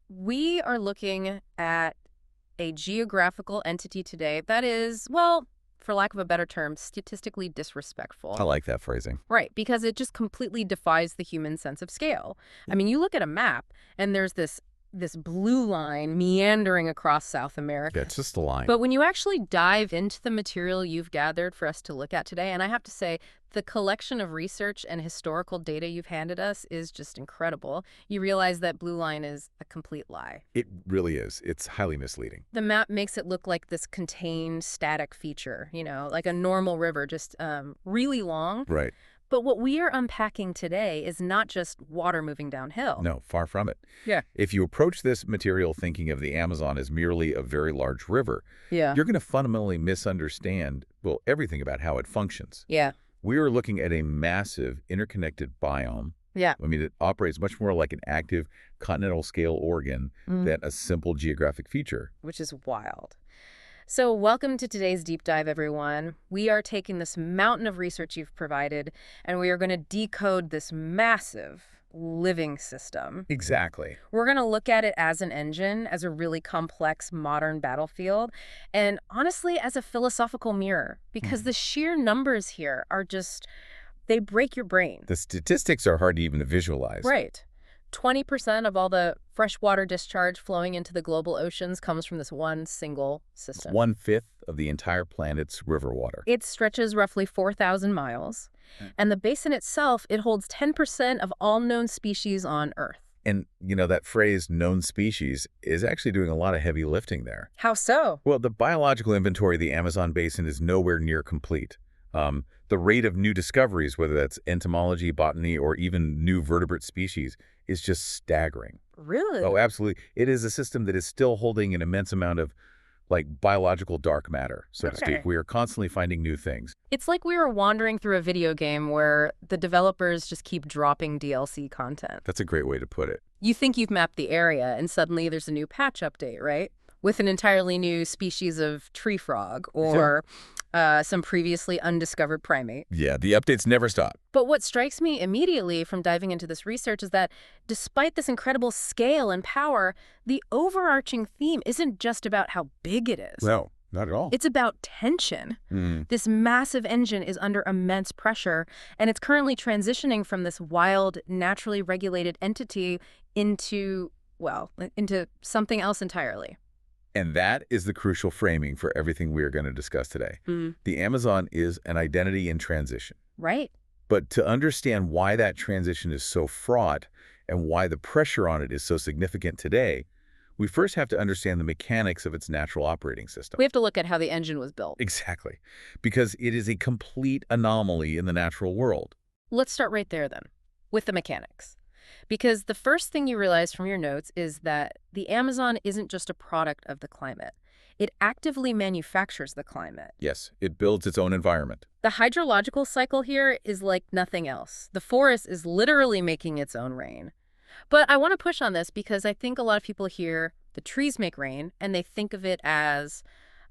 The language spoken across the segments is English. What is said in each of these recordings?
We are looking at a geographical entity today that is, well, for lack of a better term, statistically disrespectful. I like that phrasing. Right, because it just completely defies the human sense of scale. I mean, you look at a map and there's this blue line meandering across South America. Yeah, it's just a line. But when you actually dive into the material you've gathered for us to look at today, and I have to say, the collection of research and historical data you've handed us is just incredible. You realize that blue line is a complete lie. It really is. It's highly misleading. The map makes it look like this contained static feature, like a normal river, just really long. Right. But what we are unpacking today is not just water moving downhill. No, far from it. Yeah. If you approach this material thinking of the Amazon as merely a very large river, Yeah. you're going to fundamentally misunderstand, well, everything about how it functions. Yeah. We are looking at a massive interconnected biome. Yeah. I mean, it operates much more like an active continental scale organ than a simple geographic feature. Which is wild. So welcome to today's deep dive, everyone. We are taking this mountain of research you've provided, and we are going to decode this massive living system. Exactly. We're going to look at it as an engine, as a really complex modern battlefield, and honestly, as a philosophical mirror, because the sheer numbers here are just, they break your brain. The statistics are hard to even visualize. Right. 20% of all the freshwater discharge flowing into the global oceans comes from this one single system. 1/5 of the entire planet's river water. It stretches roughly 4,000 miles, and the basin itself, it holds 10% of all known species on Earth. And, that phrase, known species, is actually doing a lot of heavy lifting there. How so? Well, the biological inventory of the Amazon basin is nowhere near complete. The rate of new discoveries, whether that's entomology, botany, or even new vertebrate species, is just staggering. Really? Oh, absolutely. It is a system that is still holding an immense amount of, biological dark matter, so to speak. We are constantly finding new things. It's like we were wandering through a video game where the developers just keep dropping DLC content. That's a great way to put it. You think you've mapped the area, and suddenly there's a new patch update, right? With an entirely new species of tree frog or some previously undiscovered primate. Yeah, the updates never stop. But what strikes me immediately from diving into this research is that despite this incredible scale and power, the overarching theme isn't just about how big it is. No, not at all. It's about tension. This massive engine is under immense pressure, and it's currently transitioning from this wild, naturally regulated entity into something else entirely. And that is the crucial framing for everything we are going to discuss today. The Amazon is an identity in transition. Right. But to understand why that transition is so fraught and why the pressure on it is so significant today, we first have to understand the mechanics of its natural operating system. We have to look at how the engine was built. Exactly. Because it is a complete anomaly in the natural world. Let's start right there then, with the mechanics. Because the first thing you realize from your notes is that the Amazon isn't just a product of the climate. It actively manufactures the climate. Yes, it builds its own environment. The hydrological cycle here is like nothing else. The forest is literally making its own rain. But I want to push on this because I think a lot of people hear the trees make rain and they think of it as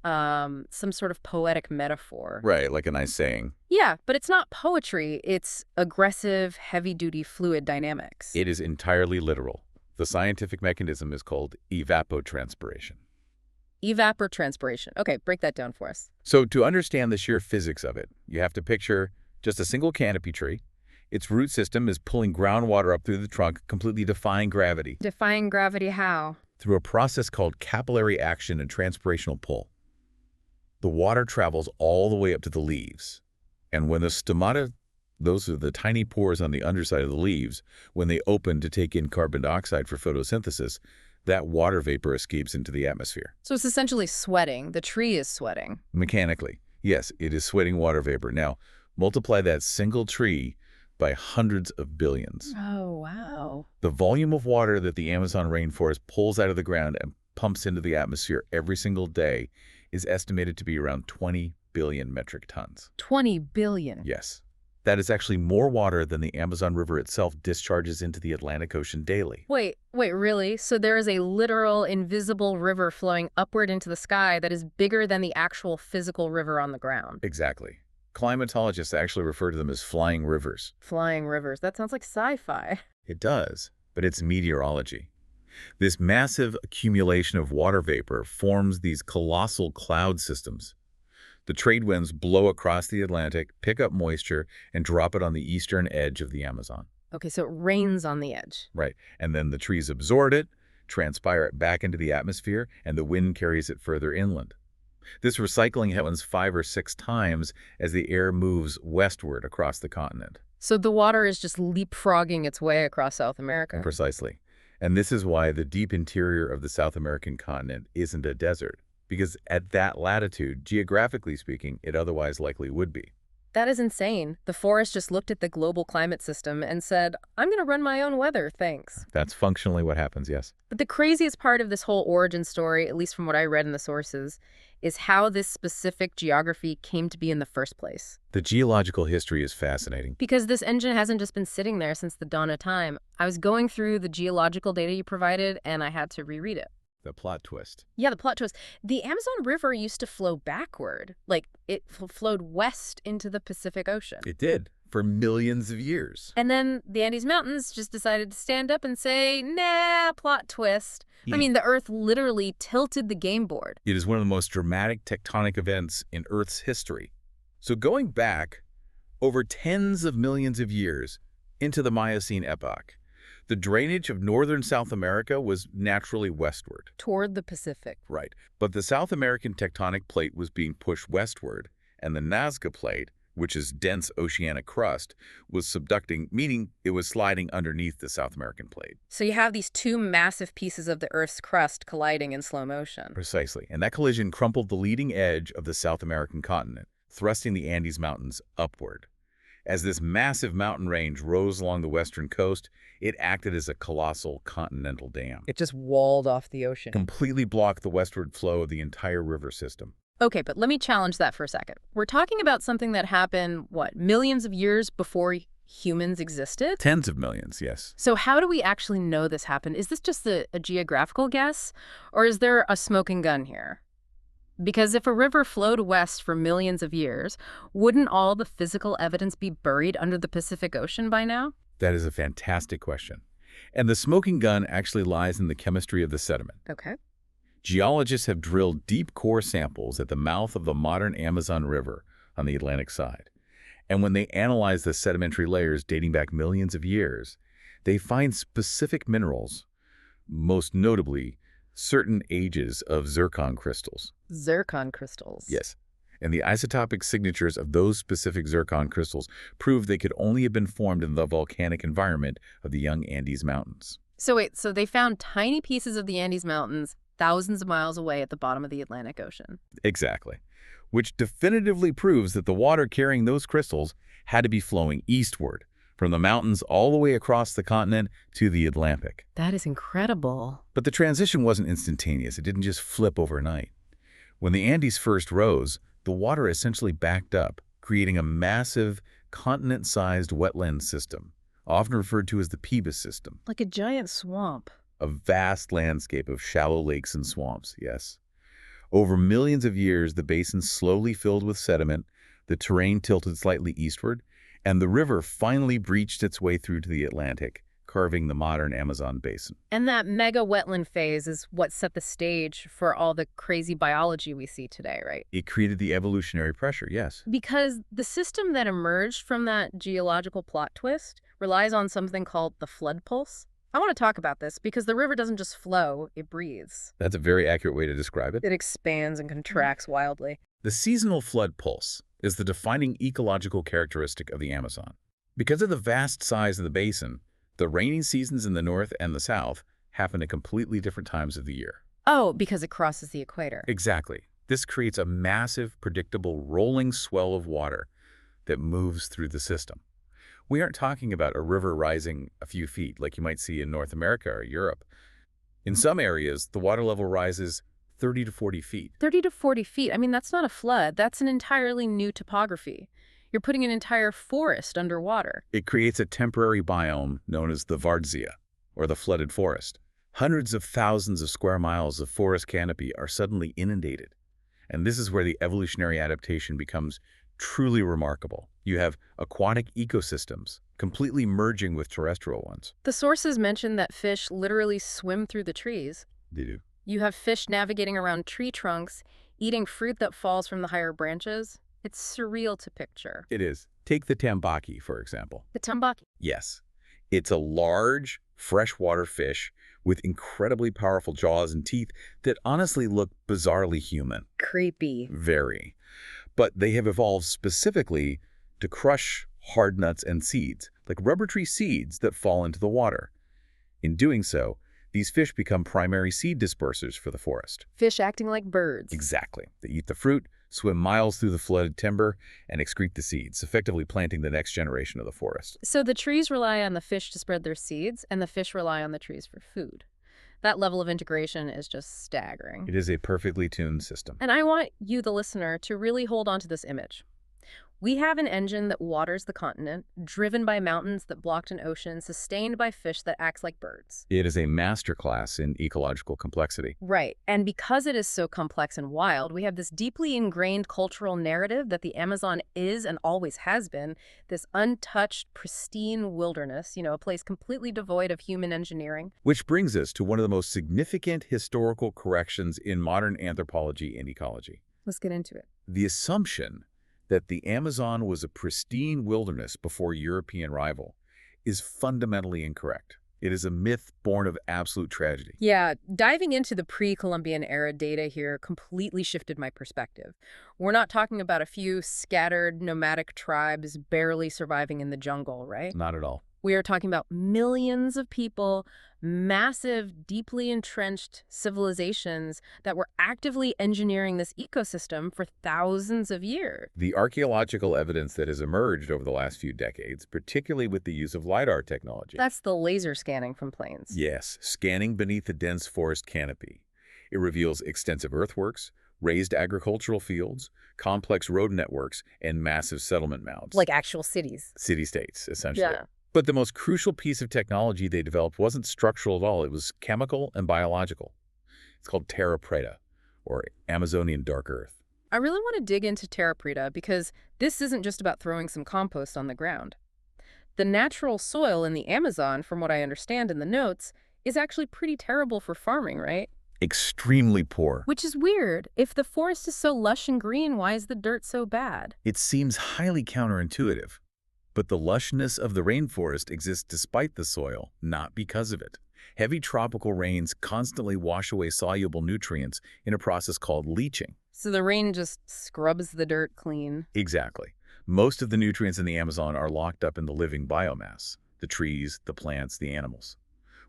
some sort of poetic metaphor. Right, like a nice saying. Yeah, but it's not poetry. It's aggressive, heavy-duty fluid dynamics. It is entirely literal. The scientific mechanism is called evapotranspiration. Evapotranspiration. Okay, break that down for us. So to understand the sheer physics of it, you have to picture just a single canopy tree. Its root system is pulling groundwater up through the trunk, completely defying gravity. Defying gravity how? Through a process called capillary action and transpirational pull. The water travels all the way up to the leaves. And when the stomata, those are the tiny pores on the underside of the leaves, when they open to take in carbon dioxide for photosynthesis, that water vapor escapes into the atmosphere. So it's essentially sweating. The tree is sweating. Mechanically, yes, it is sweating water vapor. Now, multiply that single tree by hundreds of billions. Oh, wow. The volume of water that the Amazon rainforest pulls out of the ground and pumps into the atmosphere every single day is estimated to be around 20 billion metric tons. 20 billion? Yes. That is actually more water than the Amazon River itself discharges into the Atlantic Ocean daily. Wait, really? So there is a literal, invisible river flowing upward into the sky that is bigger than the actual physical river on the ground? Exactly. Climatologists actually refer to them as flying rivers. Flying rivers. That sounds like sci-fi. It does, but it's meteorology. This massive accumulation of water vapor forms these colossal cloud systems. The trade winds blow across the Atlantic, pick up moisture, and drop it on the eastern edge of the Amazon. Okay, so it rains on the edge. Right. And then the trees absorb it, transpire it back into the atmosphere, and the wind carries it further inland. This recycling happens 5 or 6 times as the air moves westward across the continent. So the water is just leapfrogging its way across South America. Precisely. And this is why the deep interior of the South American continent isn't a desert, because at that latitude, geographically speaking, it otherwise likely would be. That is insane. The forest just looked at the global climate system and said, I'm going to run my own weather, thanks. That's functionally what happens, yes. But the craziest part of this whole origin story, at least from what I read in the sources, is how this specific geography came to be in the first place. The geological history is fascinating. Because this engine hasn't just been sitting there since the dawn of time. I was going through the geological data you provided, and I had to reread it. The plot twist. Yeah, the plot twist. The Amazon River used to flow backward. Like, it flowed west into the Pacific Ocean. It did, for millions of years. And then the Andes Mountains just decided to stand up and say, nah, plot twist. Yeah. I mean, the Earth literally tilted the game board. It is one of the most dramatic tectonic events in Earth's history. So going back over tens of millions of years into the Miocene epoch, the drainage of northern South America was naturally westward. Toward the Pacific. Right. But the South American tectonic plate was being pushed westward, and the Nazca plate, which is dense oceanic crust, was subducting, meaning it was sliding underneath the South American plate. So you have these two massive pieces of the Earth's crust colliding in slow motion. Precisely. And that collision crumpled the leading edge of the South American continent, thrusting the Andes Mountains upward. As this massive mountain range rose along the western coast, it acted as a colossal continental dam. It just walled off the ocean. Completely blocked the westward flow of the entire river system. Okay, but let me challenge that for a second. We're talking about something that happened, what, millions of years before humans existed? Tens of millions, yes. So how do we actually know this happened? Is this just a geographical guess, or is there a smoking gun here? Because if a river flowed west for millions of years, wouldn't all the physical evidence be buried under the Pacific Ocean by now? That is a fantastic question. And the smoking gun actually lies in the chemistry of the sediment. Okay. Geologists have drilled deep core samples at the mouth of the modern Amazon River on the Atlantic side. And when they analyze the sedimentary layers dating back millions of years, they find specific minerals, most notably certain ages of zircon crystals. Zircon crystals. Yes. And the isotopic signatures of those specific zircon crystals prove they could only have been formed in the volcanic environment of the young Andes Mountains. So wait, so they found tiny pieces of the Andes Mountains thousands of miles away at the bottom of the Atlantic Ocean. Exactly. Which definitively proves that the water carrying those crystals had to be flowing eastward, from the mountains all the way across the continent to the Atlantic. That is incredible. But the transition wasn't instantaneous. It didn't just flip overnight. When the Andes first rose, the water essentially backed up, creating a massive continent-sized wetland system, often referred to as the Pebas system. Like a giant swamp. A vast landscape of shallow lakes and swamps, yes. Over millions of years, the basin slowly filled with sediment, the terrain tilted slightly eastward, and the river finally breached its way through to the Atlantic, carving the modern Amazon basin. And that mega wetland phase is what set the stage for all the crazy biology we see today, right? It created the evolutionary pressure, yes. Because the system that emerged from that geological plot twist relies on something called the flood pulse. I want to talk about this because the river doesn't just flow, it breathes. That's a very accurate way to describe it. It expands and contracts wildly. The seasonal flood pulse is the defining ecological characteristic of the Amazon. Because of the vast size of the basin, the rainy seasons in the north and the south happen at completely different times of the year. Oh, because it crosses the equator. Exactly. This creates a massive, predictable, rolling swell of water that moves through the system. We aren't talking about a river rising a few feet like you might see in North America or Europe. In some areas, the water level rises 30 to 40 feet. 30 to 40 feet. I mean, that's not a flood. That's an entirely new topography. You're putting an entire forest underwater. It creates a temporary biome known as the Vardzia, or the flooded forest. Hundreds of thousands of square miles of forest canopy are suddenly inundated. And this is where the evolutionary adaptation becomes Truly remarkable. You have aquatic ecosystems completely merging with terrestrial ones. The sources mention that fish literally swim through the trees. They do. You have fish navigating around tree trunks, eating fruit that falls from the higher branches. It's surreal to picture. It is. Take the tambaki, for example. The tambaki. Yes. It's a large, freshwater fish with incredibly powerful jaws and teeth that honestly look bizarrely human. Creepy. Very. But they have evolved specifically to crush hard nuts and seeds, like rubber tree seeds that fall into the water. In doing so, these fish become primary seed dispersers for the forest. Fish acting like birds. Exactly. They eat the fruit, swim miles through the flooded timber, and excrete the seeds, effectively planting the next generation of the forest. So the trees rely on the fish to spread their seeds, and the fish rely on the trees for food. That level of integration is just staggering. It is a perfectly tuned system. And I want you, the listener, to really hold on to this image. We have an engine that waters the continent, driven by mountains that blocked an ocean, sustained by fish that acts like birds. It is a masterclass in ecological complexity. Right. And because it is so complex and wild, we have this deeply ingrained cultural narrative that the Amazon is and always has been this untouched, pristine wilderness, a place completely devoid of human engineering. Which brings us to one of the most significant historical corrections in modern anthropology and ecology. Let's get into it. The assumption that the Amazon was a pristine wilderness before European arrival is fundamentally incorrect. It is a myth born of absolute tragedy. Yeah, diving into the pre-Columbian era data here completely shifted my perspective. We're not talking about a few scattered nomadic tribes barely surviving in the jungle, right? Not at all. We are talking about millions of people, massive, deeply entrenched civilizations that were actively engineering this ecosystem for thousands of years. The archaeological evidence that has emerged over the last few decades, particularly with the use of LiDAR technology. That's the laser scanning from planes. Yes, scanning beneath the dense forest canopy. It reveals extensive earthworks, raised agricultural fields, complex road networks, and massive settlement mounds. Like actual cities. City-states, essentially. Yeah. But the most crucial piece of technology they developed wasn't structural at all. It was chemical and biological. It's called terra preta, or Amazonian dark earth. I really want to dig into terra preta because this isn't just about throwing some compost on the ground. The natural soil in the Amazon, from what I understand in the notes, is actually pretty terrible for farming, right? Extremely poor. Which is weird. If the forest is so lush and green, why is the dirt so bad? It seems highly counterintuitive. But the lushness of the rainforest exists despite the soil, not because of it. Heavy tropical rains constantly wash away soluble nutrients in a process called leaching. So the rain just scrubs the dirt clean. Exactly. Most of the nutrients in the Amazon are locked up in the living biomass, the trees, the plants, the animals.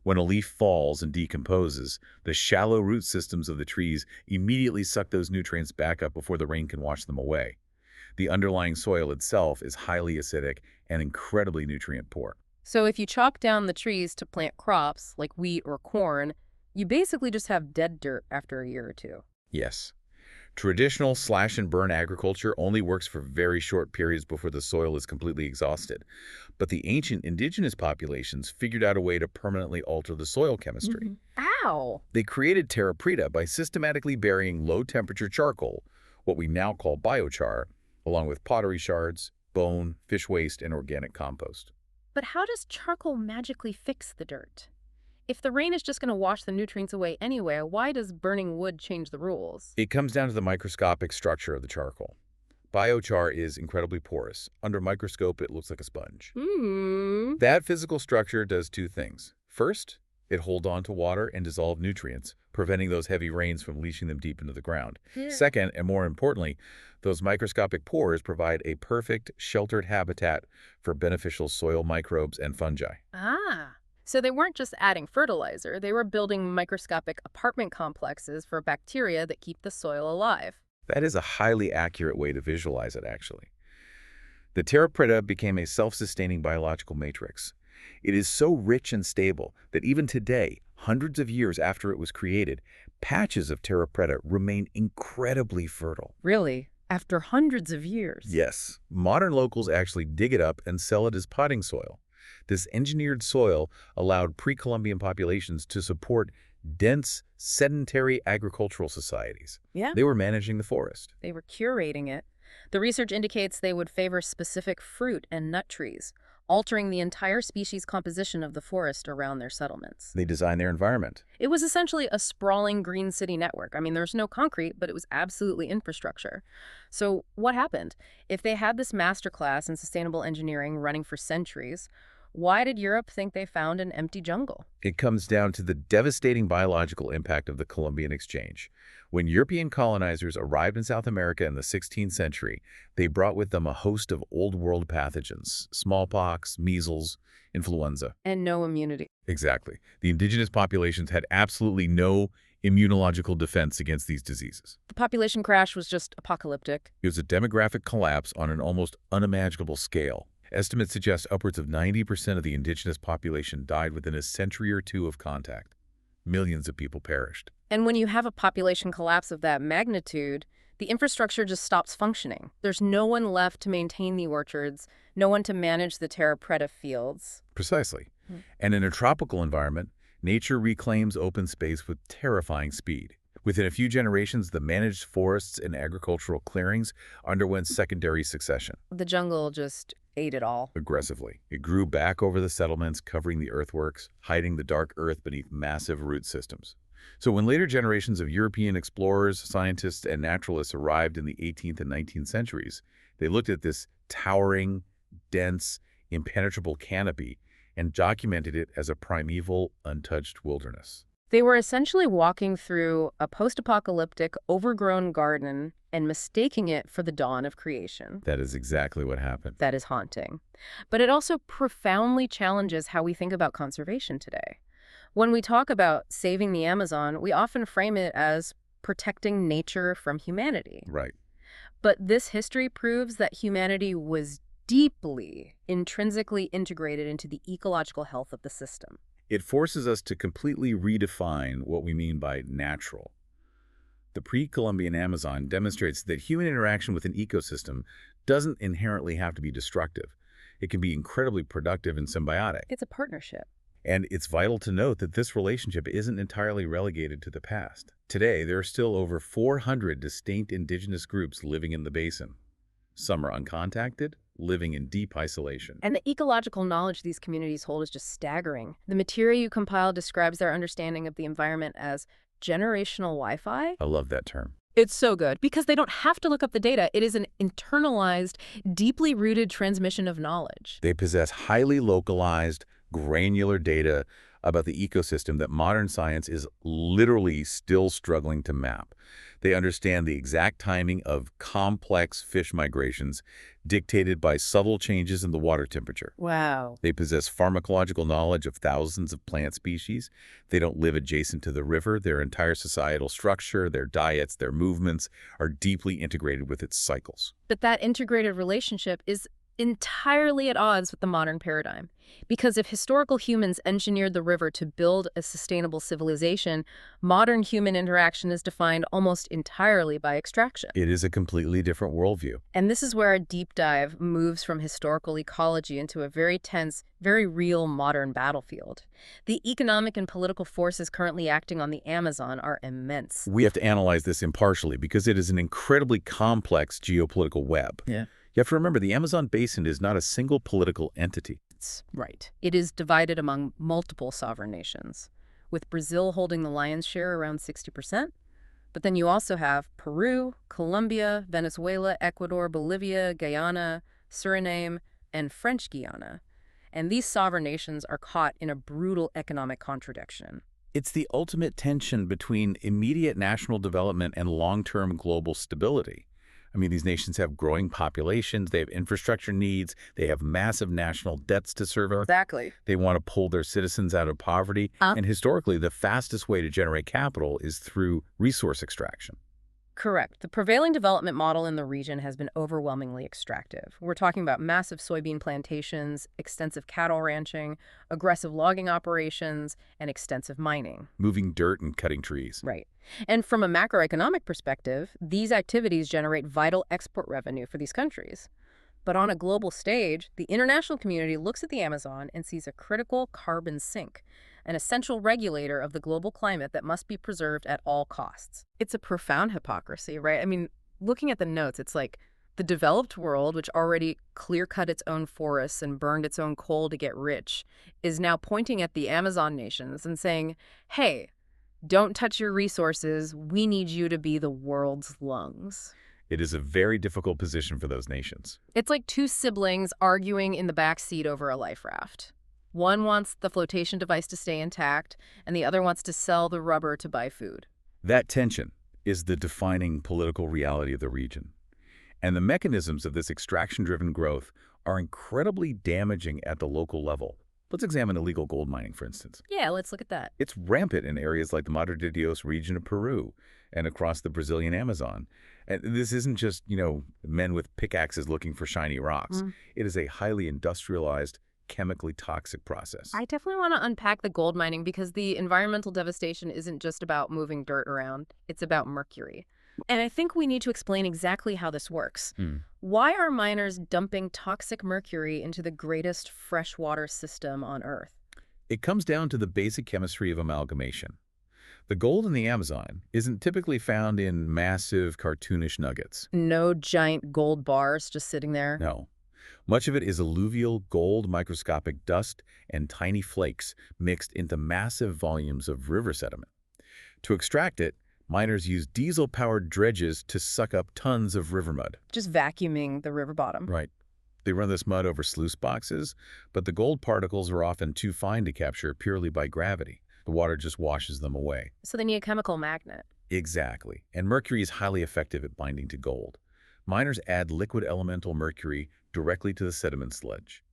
When a leaf falls and decomposes, the shallow root systems of the trees immediately suck those nutrients back up before the rain can wash them away. The underlying soil itself is highly acidic and incredibly nutrient poor. So if you chop down the trees to plant crops, like wheat or corn, you basically just have dead dirt after a year or two. Yes. Traditional slash-and-burn agriculture only works for very short periods before the soil is completely exhausted. But the ancient indigenous populations figured out a way to permanently alter the soil chemistry. Ow! They created terra preta by systematically burying low-temperature charcoal, what we now call biochar, along with pottery shards, bone, fish waste, and organic compost. But how does charcoal magically fix the dirt? If the rain is just going to wash the nutrients away anyway, why does burning wood change the rules? It comes down to the microscopic structure of the charcoal. Biochar is incredibly porous. Under a microscope, it looks like a sponge. That physical structure does two things. First, it holds on to water and dissolved nutrients, preventing those heavy rains from leaching them deep into the ground. Second, and more importantly, those microscopic pores provide a perfect, sheltered habitat for beneficial soil microbes and fungi. So they weren't just adding fertilizer, they were building microscopic apartment complexes for bacteria that keep the soil alive. That is a highly accurate way to visualize it, actually. The terra preta became a self-sustaining biological matrix. It is so rich and stable that even today, hundreds of years after it was created, patches of terra preta remain incredibly fertile. Really? After hundreds of years? Yes. Modern locals actually dig it up and sell it as potting soil. This engineered soil allowed pre-Columbian populations to support dense, sedentary agricultural societies. Yeah. They were managing the forest. They were curating it. The research indicates they would favor specific fruit and nut trees, altering the entire species composition of the forest around their settlements. They design their environment. It was essentially a sprawling green city network. I mean, there's no concrete, but it was absolutely infrastructure. So what happened? If they had this masterclass in sustainable engineering running for centuries, why did Europe think they found an empty jungle? It comes down to the devastating biological impact of the Columbian Exchange. When European colonizers arrived in South America in the 16th century, they brought with them a host of Old World pathogens, smallpox, measles, influenza. And no immunity. Exactly. The indigenous populations had absolutely no immunological defense against these diseases. The population crash was just apocalyptic. It was a demographic collapse on an almost unimaginable scale. Estimates suggest upwards of 90% of the indigenous population died within a century or two of contact. Millions of people perished. And when you have a population collapse of that magnitude, the infrastructure just stops functioning. There's no one left to maintain the orchards, no one to manage the terra preta fields. Precisely. And in a tropical environment, nature reclaims open space with terrifying speed. Within a few generations, the managed forests and agricultural clearings underwent secondary succession. The jungle just ate it all. Aggressively. It grew back over the settlements, covering the earthworks, hiding the dark earth beneath massive root systems. So when later generations of European explorers, scientists, and naturalists arrived in the 18th and 19th centuries, they looked at this towering, dense, impenetrable canopy and documented it as a primeval, untouched wilderness. They were essentially walking through a post-apocalyptic, overgrown garden and mistaking it for the dawn of creation. That is exactly what happened. That is haunting. But it also profoundly challenges how we think about conservation today. When we talk about saving the Amazon, we often frame it as protecting nature from humanity. Right. But this history proves that humanity was deeply, intrinsically integrated into the ecological health of the system. It forces us to completely redefine what we mean by natural. The pre-Columbian Amazon demonstrates that human interaction with an ecosystem doesn't inherently have to be destructive. It can be incredibly productive and symbiotic. It's a partnership. And it's vital to note that this relationship isn't entirely relegated to the past. Today, there are still over 400 distinct indigenous groups living in the basin. Some are uncontacted, living in deep isolation. And the ecological knowledge these communities hold is just staggering. The material you compile describes their understanding of the environment as generational Wi-Fi. I love that term. It's so good because they don't have to look up the data. It is an internalized, deeply rooted transmission of knowledge. They possess highly localized, granular data about the ecosystem that modern science is literally still struggling to map. They understand the exact timing of complex fish migrations dictated by subtle changes in the water temperature. Wow. They possess pharmacological knowledge of thousands of plant species. They don't live adjacent to the river. Their entire societal structure, their diets, their movements are deeply integrated with its cycles. But that integrated relationship is entirely at odds with the modern paradigm. Because if historical humans engineered the river to build a sustainable civilization, modern human interaction is defined almost entirely by extraction. It is a completely different worldview. And this is where a deep dive moves from historical ecology into a very tense, very real modern battlefield. The economic and political forces currently acting on the Amazon are immense. We have to analyze this impartially because it is an incredibly complex geopolitical web. Yeah. You have to remember, the Amazon basin is not a single political entity. Right. It is divided among multiple sovereign nations, with Brazil holding the lion's share around 60%. But then you also have Peru, Colombia, Venezuela, Ecuador, Bolivia, Guyana, Suriname, and French Guiana. And these sovereign nations are caught in a brutal economic contradiction. It's the ultimate tension between immediate national development and long-term global stability. I mean, these nations have growing populations, they have infrastructure needs, they have massive national debts to service. Exactly. They want to pull their citizens out of poverty. And historically, the fastest way to generate capital is through resource extraction. Correct. The prevailing development model in the region has been overwhelmingly extractive. We're talking about massive soybean plantations, extensive cattle ranching, aggressive logging operations, and extensive mining. Moving dirt and cutting trees. Right. And from a macroeconomic perspective, these activities generate vital export revenue for these countries. But on a global stage, the international community looks at the Amazon and sees a critical carbon sink, an essential regulator of the global climate that must be preserved at all costs. It's a profound hypocrisy, right? I mean, looking at the notes, it's like The developed world, which already clear-cut its own forests and burned its own coal to get rich, is now pointing at the Amazon nations and saying, hey, don't touch your resources. We need you to be the world's lungs. It is a very difficult position for those nations. It's like two siblings arguing in the back seat over a life raft. One wants the flotation device to stay intact, and the other wants to sell the rubber to buy food. That tension is the defining political reality of the region. And the mechanisms of this extraction-driven growth are incredibly damaging at the local level. Let's examine illegal gold mining, for instance. Yeah, let's look at that. It's rampant in areas like the Madre de Dios region of Peru and across the Brazilian Amazon. And this isn't just, men with pickaxes looking for shiny rocks. It is a highly industrialized, chemically toxic process. I definitely want to unpack the gold mining because the environmental devastation isn't just about moving dirt around. It's about mercury. And I think we need to explain exactly how this works. Why are miners dumping toxic mercury into the greatest freshwater system on Earth? It comes down to the basic chemistry of amalgamation. The gold in the Amazon isn't typically found in massive, cartoonish nuggets. No giant gold bars just sitting there? No. Much of it is alluvial gold microscopic dust and tiny flakes mixed into massive volumes of river sediment. To extract it, miners use diesel-powered dredges to suck up tons of river mud. Just vacuuming the river bottom. Right. They run this mud over sluice boxes, but the gold particles are often too fine to capture purely by gravity. The water just washes them away. So they need a chemical magnet. Exactly. And mercury is highly effective at binding to gold. Miners add liquid elemental mercury directly to the sediment sludge.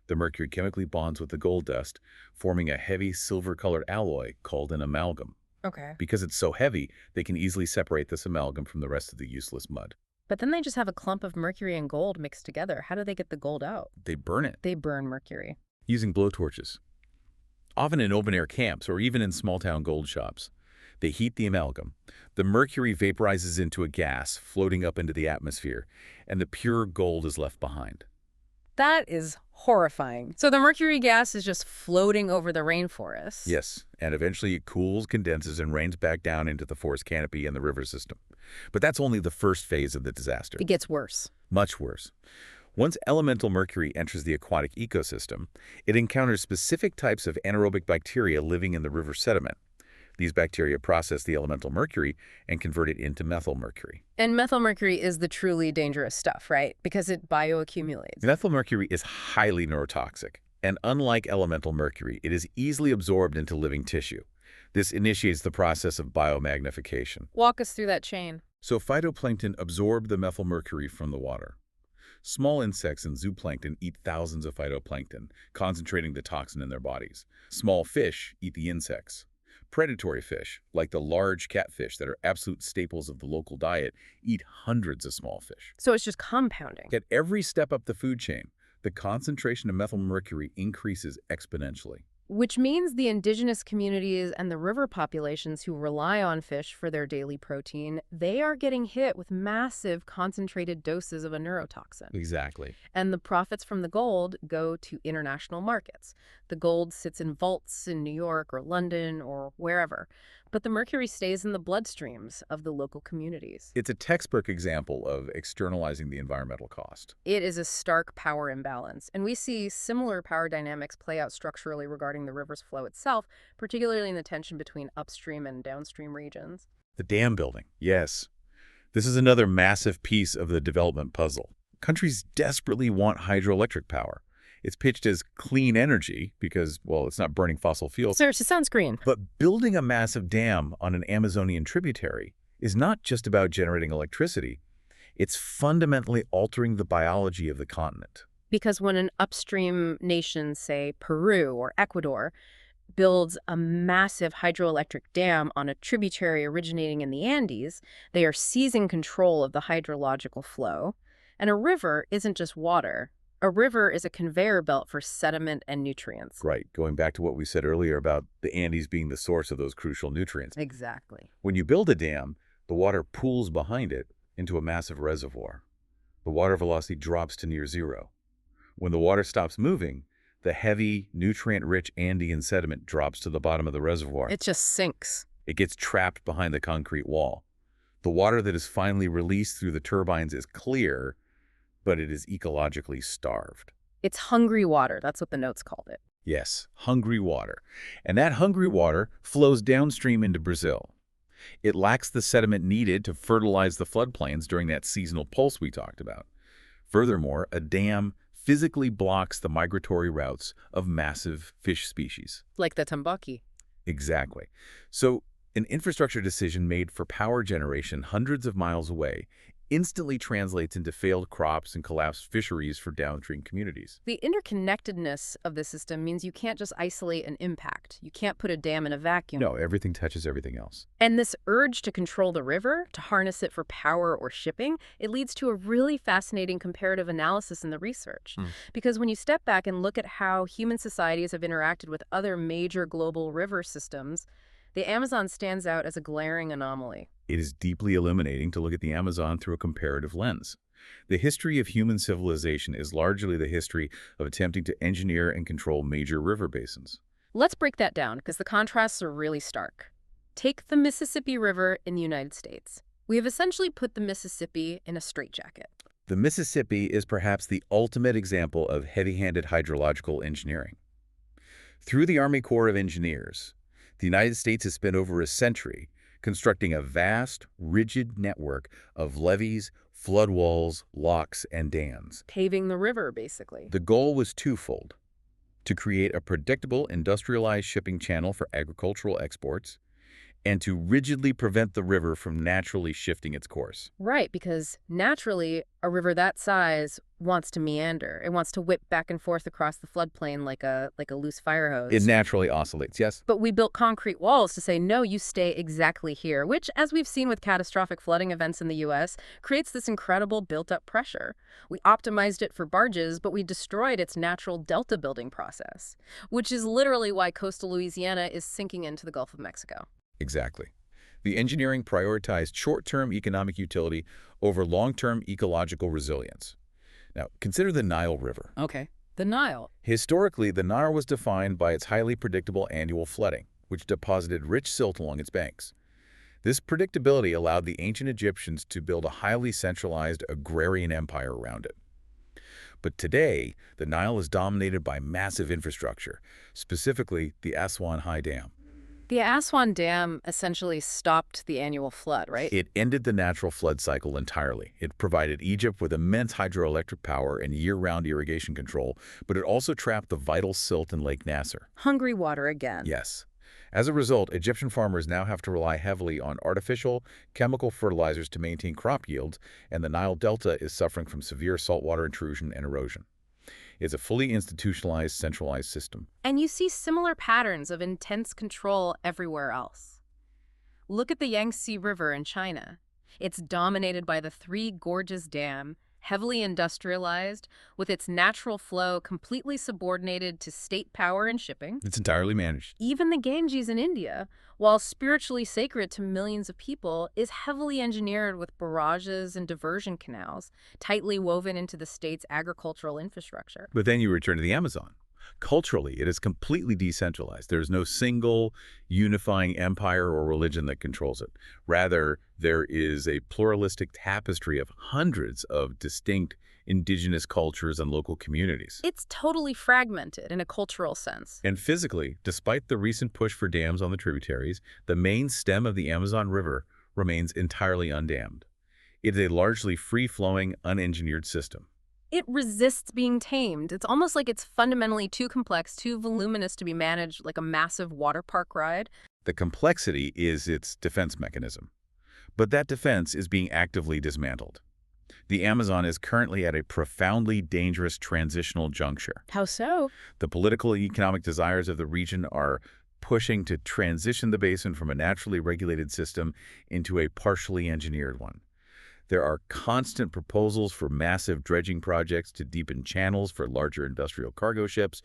The mercury chemically bonds with the gold dust, forming a heavy silver-colored alloy called an amalgam. Okay. Because it's so heavy, they can easily separate this amalgam from the rest of the useless mud. But then they just have a clump of mercury and gold mixed together. How do they get the gold out? They burn it. They burn mercury. Using blowtorches. Often in open-air camps or even in small-town gold shops. They heat the amalgam. The mercury vaporizes into a gas, floating up into the atmosphere, and the pure gold is left behind. That is horrifying. So the mercury gas is just floating over the rainforest. Yes, and eventually it cools, condenses, and rains back down into the forest canopy and the river system. But that's only the first phase of the disaster. It gets worse. Much worse. Once elemental mercury enters the aquatic ecosystem, it encounters specific types of anaerobic bacteria living in the river sediment. These bacteria process the elemental mercury and convert it into methylmercury. And methylmercury is the truly dangerous stuff, right? Because it bioaccumulates. Methylmercury is highly neurotoxic, and unlike elemental mercury, it is easily absorbed into living tissue. This initiates the process of biomagnification. Walk us through that chain. So phytoplankton absorb the methylmercury from the water. Small insects and zooplankton eat thousands of phytoplankton, concentrating the toxin in their bodies. Small fish eat the insects. Predatory fish, like the large catfish that are absolute staples of the local diet, eat hundreds of small fish. So it's just compounding. At every step up the food chain, the concentration of methylmercury increases exponentially. Which means the indigenous communities and the river populations who rely on fish for their daily protein, they are getting hit with massive concentrated doses of a neurotoxin. Exactly. And the profits from the gold go to international markets. The gold sits in vaults in New York or London or wherever, but the mercury stays in the bloodstreams of the local communities. It's a textbook example of externalizing the environmental cost. It is a stark power imbalance, and we see similar power dynamics play out structurally regarding the river's flow itself, particularly in the tension between upstream and downstream regions. The dam building, yes. This is another massive piece of the development puzzle. Countries desperately want hydroelectric power. It's pitched as clean energy because, well, it's not burning fossil fuels. So it sounds green. But building a massive dam on an Amazonian tributary is not just about generating electricity. It's fundamentally altering the biology of the continent. Because when an upstream nation, say Peru or Ecuador, builds a massive hydroelectric dam on a tributary originating in the Andes, they are seizing control of the hydrological flow. And a river isn't just water. A river is a conveyor belt for sediment and nutrients. Right, going back to what we said earlier about the Andes being the source of those crucial nutrients. Exactly. When you build a dam, the water pools behind it into a massive reservoir. The water velocity drops to near zero. When the water stops moving, the heavy, nutrient-rich Andean sediment drops to the bottom of the reservoir. It just sinks. It gets trapped behind the concrete wall. The water that is finally released through the turbines is clear, but it is ecologically starved. It's hungry water. That's what the notes called it. Yes, hungry water. And that hungry water flows downstream into Brazil. It lacks the sediment needed to fertilize the floodplains during that seasonal pulse we talked about. Furthermore, a dam physically blocks the migratory routes of massive fish species. Like the tambaqui. Exactly. So, an infrastructure decision made for power generation hundreds of miles away instantly translates into failed crops and collapsed fisheries for downstream communities. The interconnectedness of the system means you can't just isolate an impact. You can't put a dam in a vacuum. No, everything touches everything else. And this urge to control the river, to harness it for power or shipping, it leads to a really fascinating comparative analysis in the research. Because when you step back and look at how human societies have interacted with other major global river systems, the Amazon stands out as a glaring anomaly. It is deeply illuminating to look at the Amazon through a comparative lens. The history of human civilization is largely the history of attempting to engineer and control major river basins. Let's break that down because the contrasts are really stark. Take the Mississippi River in the United States. We have essentially put the Mississippi in a straitjacket. The Mississippi is perhaps the ultimate example of heavy-handed hydrological engineering. Through the Army Corps of Engineers, the United States has spent over a century constructing a vast, rigid network of levees, flood walls, locks, and dams. Paving the river, basically. The goal was twofold: to create a predictable, industrialized shipping channel for agricultural exports, and to rigidly prevent the river from naturally shifting its course. Right, because naturally, a river that size wants to meander. It wants to whip back and forth across the floodplain like a loose fire hose. It naturally oscillates, yes? But we built concrete walls to say, no, you stay exactly here, which, as we've seen with catastrophic flooding events in the U.S., creates this incredible built-up pressure. We optimized it for barges, but we destroyed its natural delta building process, which is literally why coastal Louisiana is sinking into the Gulf of Mexico. Exactly. The engineering prioritized short-term economic utility over long-term ecological resilience. Now, consider the Nile River. Okay. The Nile. Historically, the Nile was defined by its highly predictable annual flooding, which deposited rich silt along its banks. This predictability allowed the ancient Egyptians to build a highly centralized agrarian empire around it. But today, the Nile is dominated by massive infrastructure, specifically the Aswan High Dam. The Aswan Dam essentially stopped the annual flood, right? It ended the natural flood cycle entirely. It provided Egypt with immense hydroelectric power and year-round irrigation control, but it also trapped the vital silt in Lake Nasser. Hungry water again. Yes. As a result, Egyptian farmers now have to rely heavily on artificial, chemical fertilizers to maintain crop yields, and the Nile Delta is suffering from severe saltwater intrusion and erosion. It's a fully institutionalized, centralized system. And you see similar patterns of intense control everywhere else. Look at the Yangtze River in China. It's dominated by the Three Gorges Dam, heavily industrialized, with its natural flow completely subordinated to state power and shipping. It's entirely managed. Even the Ganges in India, while spiritually sacred to millions of people, is heavily engineered with barrages and diversion canals, tightly woven into the state's agricultural infrastructure. But then you return to the Amazon. Culturally, it is completely decentralized. There is no single unifying empire or religion that controls it. Rather, there is a pluralistic tapestry of hundreds of distinct indigenous cultures and local communities. It's totally fragmented in a cultural sense. And physically, despite the recent push for dams on the tributaries, the main stem of the Amazon River remains entirely undammed. It is a largely free-flowing, unengineered system. It resists being tamed. It's almost like it's fundamentally too complex, too voluminous to be managed like a massive water park ride. The complexity is its defense mechanism. But that defense is being actively dismantled. The Amazon is currently at a profoundly dangerous transitional juncture. How so? The political and economic desires of the region are pushing to transition the basin from a naturally regulated system into a partially engineered one. There are constant proposals for massive dredging projects to deepen channels for larger industrial cargo ships,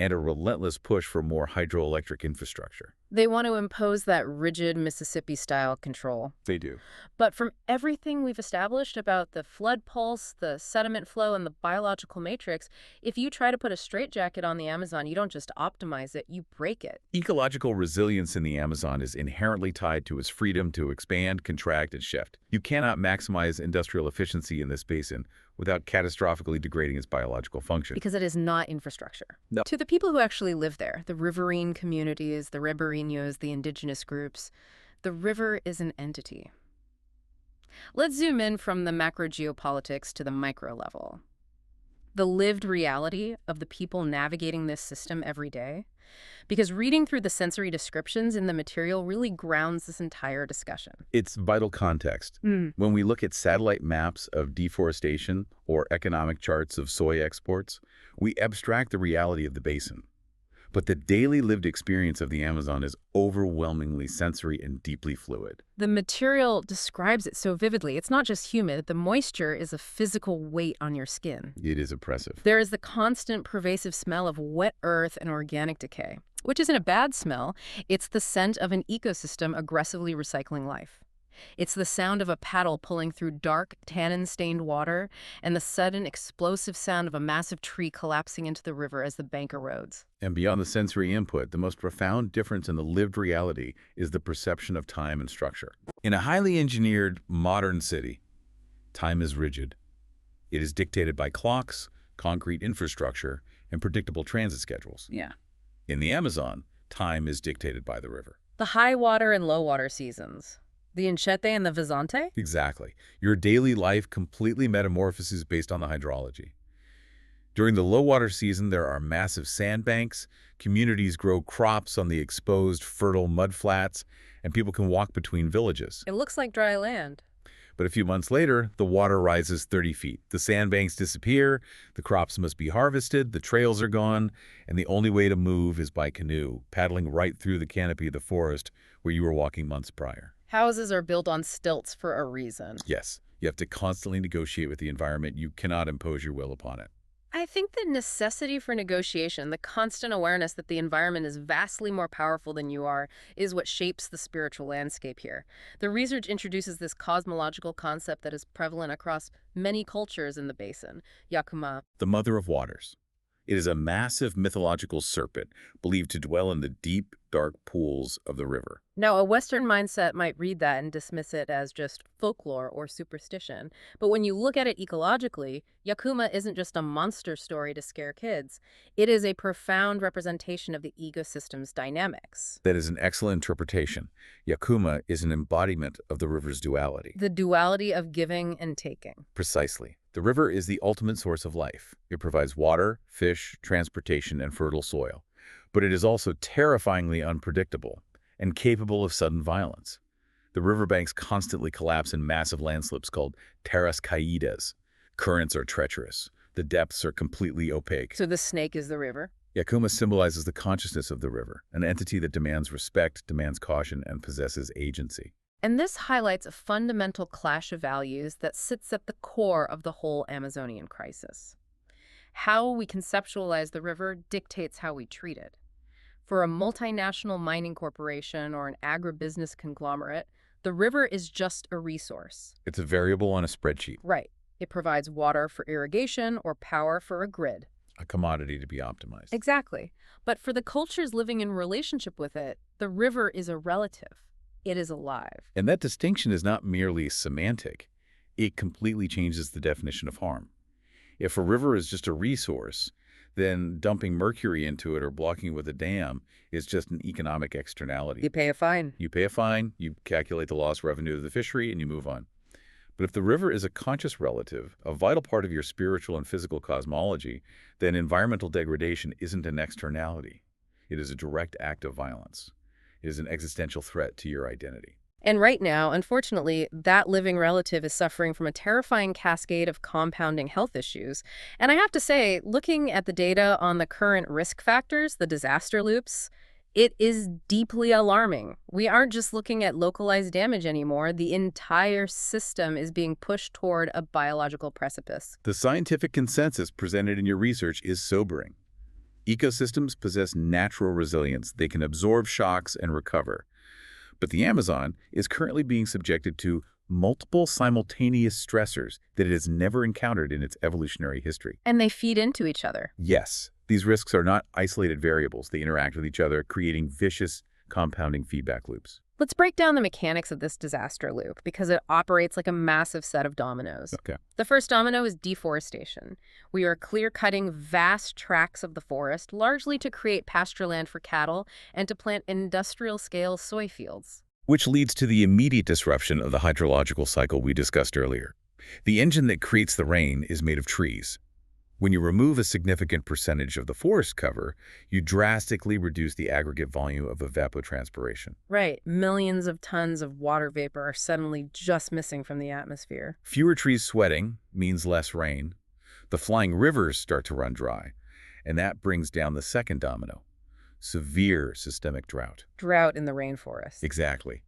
and a relentless push for more hydroelectric infrastructure. They want to impose that rigid Mississippi-style control. They do. But from everything we've established about the flood pulse, the sediment flow, and the biological matrix, if you try to put a straitjacket on the Amazon, you don't just optimize it, you break it. Ecological resilience in the Amazon is inherently tied to its freedom to expand, contract, and shift. You cannot maximize industrial efficiency in this basin without catastrophically degrading its biological function. Because it is not infrastructure. No. To the people who actually live there, the riverine communities, the ribereños, the indigenous groups, the river is an entity. Let's zoom in from the macro geopolitics to the micro level. The lived reality of the people navigating this system every day. Because reading through the sensory descriptions in the material really grounds this entire discussion. It's vital context. When we look at satellite maps of deforestation or economic charts of soy exports, we abstract the reality of the basin. But the daily lived experience of the Amazon is overwhelmingly sensory and deeply fluid. The material describes it so vividly. It's not just humid. The moisture is a physical weight on your skin. It is oppressive. There is the constant pervasive smell of wet earth and organic decay, which isn't a bad smell. It's the scent of an ecosystem aggressively recycling life. It's the sound of a paddle pulling through dark, tannin-stained water, and the sudden, explosive sound of a massive tree collapsing into the river as the bank erodes. And beyond the sensory input, the most profound difference in the lived reality is the perception of time and structure. In a highly engineered, modern city, time is rigid. It is dictated by clocks, concrete infrastructure, and predictable transit schedules. Yeah. In the Amazon, time is dictated by the river. The high water and low water seasons. The Enchete and the Vizante? Exactly. Your daily life completely metamorphoses based on the hydrology. During the low water season, there are massive sandbanks, communities grow crops on the exposed, fertile mudflats, and people can walk between villages. It looks like dry land. But a few months later, the water rises 30 feet. The sandbanks disappear, the crops must be harvested, the trails are gone, and the only way to move is by canoe, paddling right through the canopy of the forest where you were walking months prior. Houses are built on stilts for a reason. Yes, you have to constantly negotiate with the environment. You cannot impose your will upon it. I think the necessity for negotiation, the constant awareness that the environment is vastly more powerful than you are, is what shapes the spiritual landscape here. The research introduces this cosmological concept that is prevalent across many cultures in the basin, Yakuma. The Mother of Waters. It is a massive mythological serpent believed to dwell in the deep, dark pools of the river. Now, a Western mindset might read that and dismiss it as just folklore or superstition. But when you look at it ecologically, Yakuma isn't just a monster story to scare kids. It is a profound representation of the ecosystem's dynamics. That is an excellent interpretation. Yakuma is an embodiment of the river's duality. The duality of giving and taking. Precisely. The river is the ultimate source of life. It provides water, fish, transportation, and fertile soil. But it is also terrifyingly unpredictable and capable of sudden violence. The riverbanks constantly collapse in massive landslips called terras caídas. Currents are treacherous. The depths are completely opaque. So the snake is the river? Yakuma symbolizes the consciousness of the river, an entity that demands respect, demands caution, and possesses agency. And this highlights a fundamental clash of values that sits at the core of the whole Amazonian crisis. How we conceptualize the river dictates how we treat it. For a multinational mining corporation or an agribusiness conglomerate, the river is just a resource. It's a variable on a spreadsheet, Right. It provides water for irrigation or power for a grid. a commodity to be optimized. Exactly. But for the cultures living in relationship with it, the river is a relative. It is alive. And that distinction is not merely semantic. It completely changes the definition of harm. If a river is just a resource, then dumping mercury into it or blocking it with a dam is just an economic externality. You pay a fine. You pay a fine, you calculate the lost revenue of the fishery, and you move on. But if the river is a conscious relative, a vital part of your spiritual and physical cosmology, then environmental degradation isn't an externality. It is a direct act of violence. It is an existential threat to your identity. And right now, unfortunately, that living relative is suffering from a terrifying cascade of compounding health issues. And I have to say, looking at the data on the current risk factors, the disaster loops, it is deeply alarming. We aren't just looking at localized damage anymore. The entire system is being pushed toward a biological precipice. The scientific consensus presented in your research is sobering. Ecosystems possess natural resilience. They can absorb shocks and recover. But the Amazon is currently being subjected to multiple simultaneous stressors that it has never encountered in its evolutionary history. And they feed into each other. Yes, these risks are not isolated variables. They interact with each other, creating vicious, compounding feedback loops. Let's break down the mechanics of this disaster loop because it operates like a massive set of dominoes. Okay. The first domino is deforestation. We are clear-cutting vast tracts of the forest, largely to create pasture land for cattle and to plant industrial-scale soy fields. Which leads to the immediate disruption of the hydrological cycle we discussed earlier. The engine that creates the rain is made of trees. When you remove a significant percentage of the forest cover, you drastically reduce the aggregate volume of evapotranspiration. Right. Millions of tons of water vapor are suddenly just missing from the atmosphere. Fewer trees sweating means less rain. The flying rivers start to run dry, and that brings down the second domino: severe systemic drought. Drought in the rainforest. Exactly.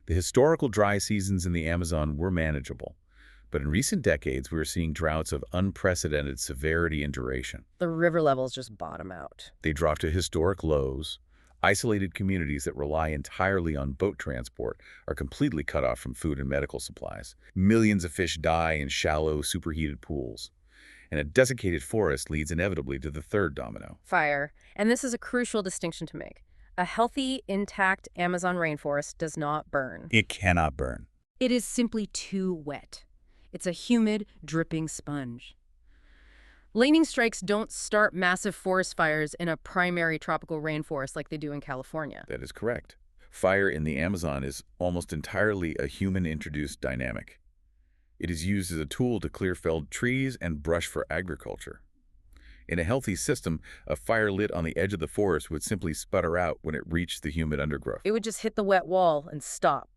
The historical dry seasons in the Amazon were manageable. But in recent decades, we are seeing droughts of unprecedented severity and duration. The river levels just bottom out. They drop to historic lows. Isolated communities that rely entirely on boat transport are completely cut off from food and medical supplies. Millions of fish die in shallow, superheated pools. And a desiccated forest leads inevitably to the third domino. Fire. And this is a crucial distinction to make. A healthy, intact Amazon rainforest does not burn. It cannot burn. It is simply too wet. It's a humid, dripping sponge. Lightning strikes don't start massive forest fires in a primary tropical rainforest like they do in California. That is correct. Fire in the Amazon is almost entirely a human-introduced dynamic. It is used as a tool to clear felled trees and brush for agriculture. In a healthy system, a fire lit on the edge of the forest would simply sputter out when it reached the humid undergrowth. It would just hit the wet wall and stop.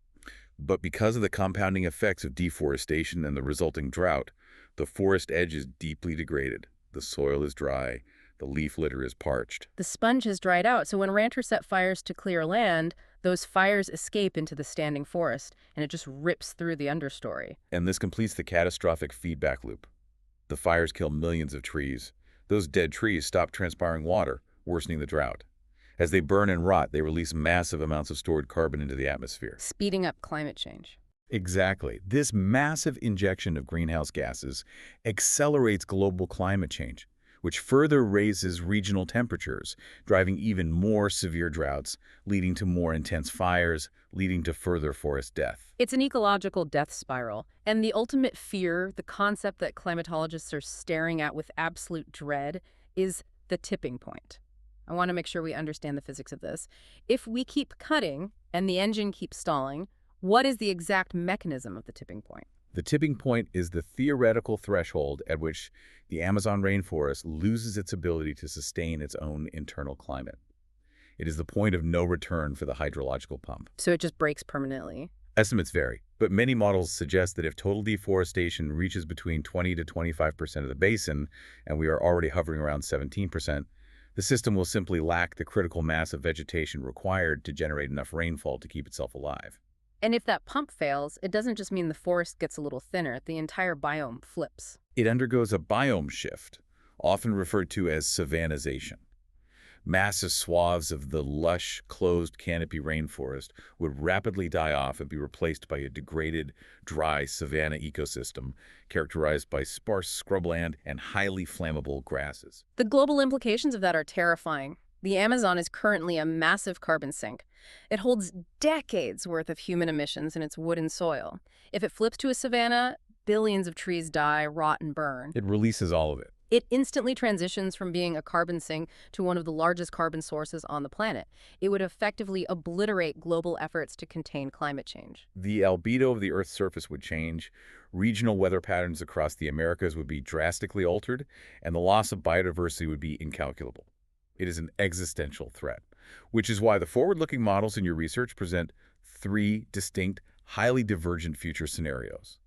But because of the compounding effects of deforestation and the resulting drought, the forest edge is deeply degraded. The soil is dry. The leaf litter is parched. The sponge has dried out, so when ranchers set fires to clear land, those fires escape into the standing forest, and it just rips through the understory. And this completes the catastrophic feedback loop. The fires kill millions of trees. Those dead trees stop transpiring water, worsening the drought. As they burn and rot, they release massive amounts of stored carbon into the atmosphere. Speeding up climate change. Exactly. This massive injection of greenhouse gases accelerates global climate change, which further raises regional temperatures, driving even more severe droughts, leading to more intense fires, leading to further forest death. It's an ecological death spiral, and the ultimate fear, the concept that climatologists are staring at with absolute dread, is the tipping point. I want to make sure we understand the physics of this. If we keep cutting and the engine keeps stalling, what is the exact mechanism of the tipping point? The tipping point is the theoretical threshold at which the Amazon rainforest loses its ability to sustain its own internal climate. It is the point of no return for the hydrological pump. So it just breaks permanently. Estimates vary, but many models suggest that if total deforestation reaches between 20 to 25% of the basin, and we are already hovering around 17%, the system will simply lack the critical mass of vegetation required to generate enough rainfall to keep itself alive. And if that pump fails, it doesn't just mean the forest gets a little thinner, the entire biome flips. It undergoes a biome shift, often referred to as savannization. Massive swaths of the lush, closed canopy rainforest would rapidly die off and be replaced by a degraded, dry savanna ecosystem characterized by sparse scrubland and highly flammable grasses. The global implications of that are terrifying. The Amazon is currently a massive carbon sink. It holds decades worth of human emissions in its wood and soil. If it flips to a savanna, billions of trees die, rot, and burn. It releases all of it. It instantly transitions from being a carbon sink to one of the largest carbon sources on the planet. It would effectively obliterate global efforts to contain climate change. The albedo of the Earth's surface would change, regional weather patterns across the Americas would be drastically altered, and the loss of biodiversity would be incalculable. It is an existential threat, which is why the forward-looking models in your research present 3 distinct, highly divergent future scenarios.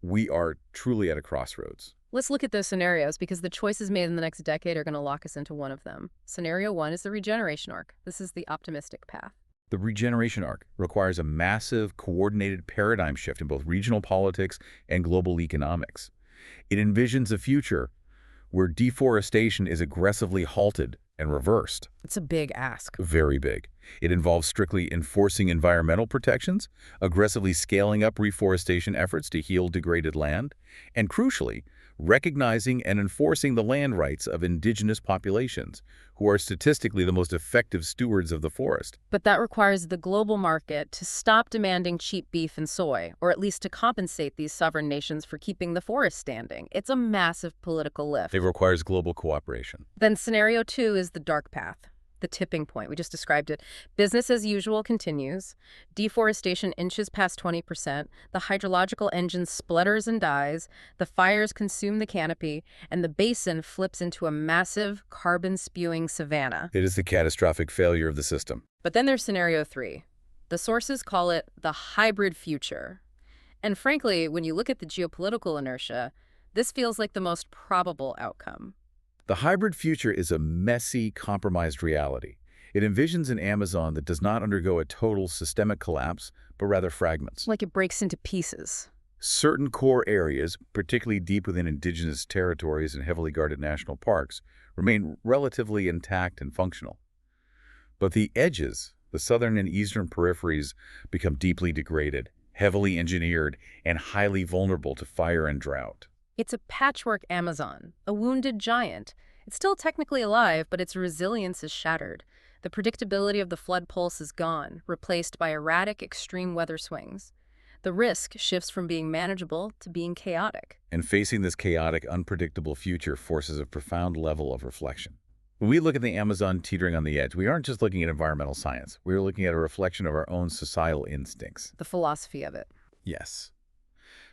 We are truly at a crossroads. Let's look at those scenarios because the choices made in the next decade are going to lock us into one of them. Scenario 1 is the regeneration arc. This is the optimistic path. The regeneration arc requires a massive, coordinated paradigm shift in both regional politics and global economics. It envisions a future where deforestation is aggressively halted and reversed. It's a big ask. Very big. It involves strictly enforcing environmental protections, aggressively scaling up reforestation efforts to heal degraded land, and crucially, recognizing and enforcing the land rights of indigenous populations, who are statistically the most effective stewards of the forest. But that requires the global market to stop demanding cheap beef and soy, or at least to compensate these sovereign nations for keeping the forest standing. It's a massive political lift. It requires global cooperation. Then scenario 2 is the dark path, the tipping point. We just described it. Business as usual continues. Deforestation inches past 20%. The hydrological engine splutters and dies. The fires consume the canopy. And the basin flips into a massive carbon-spewing savanna. It is the catastrophic failure of the system. But then there's scenario 3. The sources call it the hybrid future. And frankly, when you look at the geopolitical inertia, this feels like the most probable outcome. The hybrid future is a messy, compromised reality. It envisions an Amazon that does not undergo a total systemic collapse, but rather fragments. Like it breaks into pieces. Certain core areas, particularly deep within indigenous territories and heavily guarded national parks, remain relatively intact and functional. But the edges, the southern and eastern peripheries, become deeply degraded, heavily engineered, and highly vulnerable to fire and drought. It's a patchwork Amazon, a wounded giant. It's still technically alive, but its resilience is shattered. The predictability of the flood pulse is gone, replaced by erratic, extreme weather swings. The risk shifts from being manageable to being chaotic. And facing this chaotic, unpredictable future forces a profound level of reflection. When we look at the Amazon teetering on the edge, we aren't just looking at environmental science. We are looking at a reflection of our own societal instincts. The philosophy of it. Yes.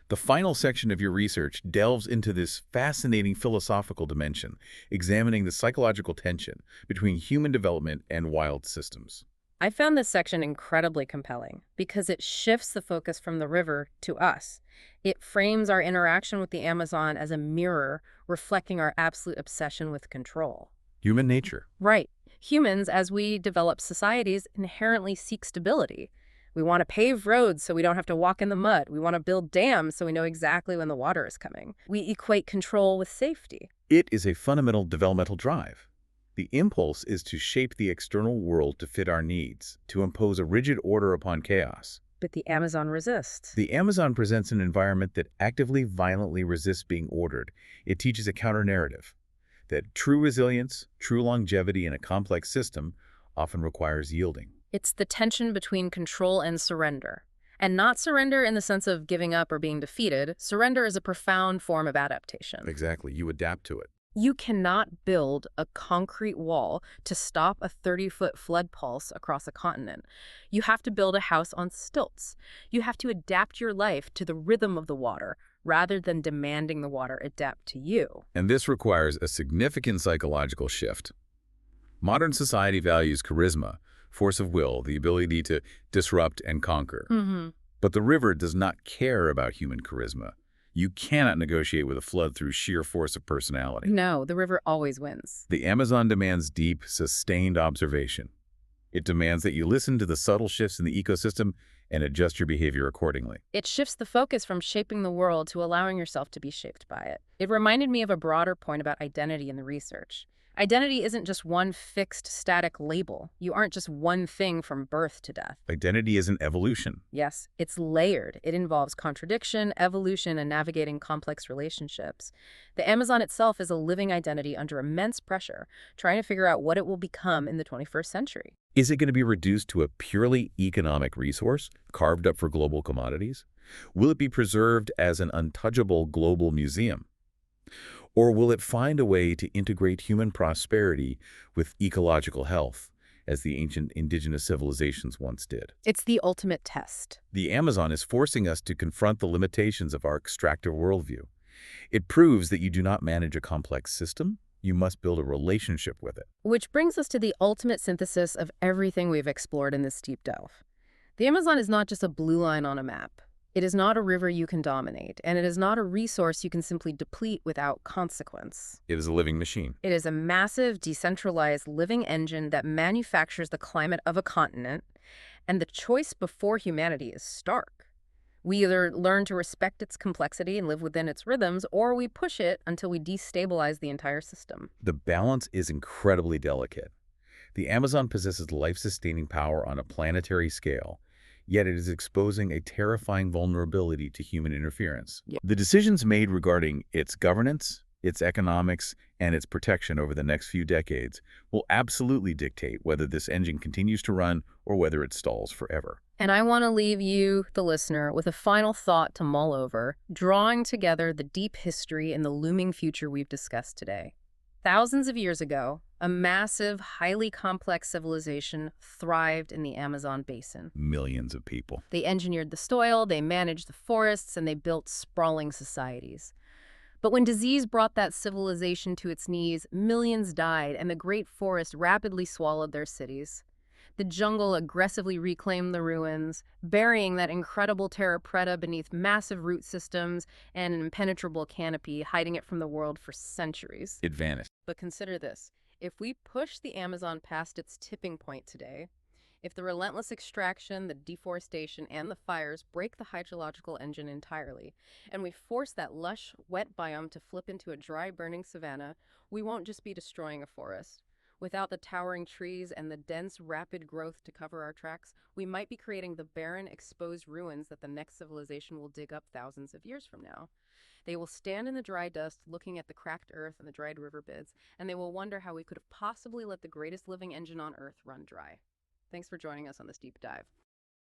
The final section of your research delves into this fascinating philosophical dimension, examining the psychological tension between human development and wild systems. I found this section incredibly compelling because it shifts the focus from the river to us. It frames our interaction with the Amazon as a mirror reflecting our absolute obsession with control. Human nature. Right. Humans, as we develop societies, inherently seek stability. We want to pave roads so we don't have to walk in the mud. We want to build dams so we know exactly when the water is coming. We equate control with safety. It is a fundamental developmental drive. The impulse is to shape the external world to fit our needs, to impose a rigid order upon chaos. But the Amazon resists. The Amazon presents an environment that actively, violently resists being ordered. It teaches a counter-narrative that true resilience, true longevity in a complex system often requires yielding. It's the tension between control and surrender. And not surrender in the sense of giving up or being defeated. Surrender is a profound form of adaptation. Exactly. You adapt to it. You cannot build a concrete wall to stop a 30-foot flood pulse across a continent. You have to build a house on stilts. You have to adapt your life to the rhythm of the water rather than demanding the water adapt to you. And this requires a significant psychological shift. Modern society values charisma, force of will, the ability to disrupt and conquer. But the river does not care about human charisma. You cannot negotiate with a flood through sheer force of personality. No, the river always wins. The Amazon demands deep, sustained observation. It demands that you listen to the subtle shifts in the ecosystem and adjust your behavior accordingly. It shifts the focus from shaping the world to allowing yourself to be shaped by it. It reminded me of a broader point about identity in the research. Identity isn't just one fixed, static label. You aren't just one thing from birth to death. Identity is an evolution. Yes, it's layered. It involves contradiction, evolution, and navigating complex relationships. The Amazon itself is a living identity under immense pressure, trying to figure out what it will become in the 21st century. Is it going to be reduced to a purely economic resource, carved up for global commodities? Will it be preserved as an untouchable global museum? Or will it find a way to integrate human prosperity with ecological health, as the ancient indigenous civilizations once did? It's the ultimate test. The Amazon is forcing us to confront the limitations of our extractive worldview. It proves that you do not manage a complex system. You must build a relationship with it. Which brings us to the ultimate synthesis of everything we've explored in this deep delve. The Amazon is not just a blue line on a map. It is not a river you can dominate, and it is not a resource you can simply deplete without consequence. It is a living machine. It is a massive, decentralized living engine that manufactures the climate of a continent, and the choice before humanity is stark. We either learn to respect its complexity and live within its rhythms, or we push it until we destabilize the entire system. The balance is incredibly delicate. The Amazon possesses life-sustaining power on a planetary scale, yet it is exposing a terrifying vulnerability to human interference. Yeah. The decisions made regarding its governance, its economics, and its protection over the next few decades will absolutely dictate whether this engine continues to run or whether it stalls forever. And I want to leave you, the listener, with a final thought to mull over, drawing together the deep history and the looming future we've discussed today. Thousands of years ago, a massive, highly complex civilization thrived in the Amazon basin. Millions of people. They engineered the soil, they managed the forests, and they built sprawling societies. But when disease brought that civilization to its knees, millions died, and the great forest rapidly swallowed their cities. The jungle aggressively reclaimed the ruins, burying that incredible terra preta beneath massive root systems and an impenetrable canopy, hiding it from the world for centuries. It vanished. But consider this. If we push the Amazon past its tipping point today, if the relentless extraction, the deforestation, and the fires break the hydrological engine entirely, and we force that lush, wet biome to flip into a dry, burning savanna, we won't just be destroying a forest. Without the towering trees and the dense, rapid growth to cover our tracks, we might be creating the barren, exposed ruins that the next civilization will dig up thousands of years from now. They will stand in the dry dust, looking at the cracked earth and the dried riverbeds, and they will wonder how we could have possibly let the greatest living engine on Earth run dry. Thanks for joining us on this deep dive.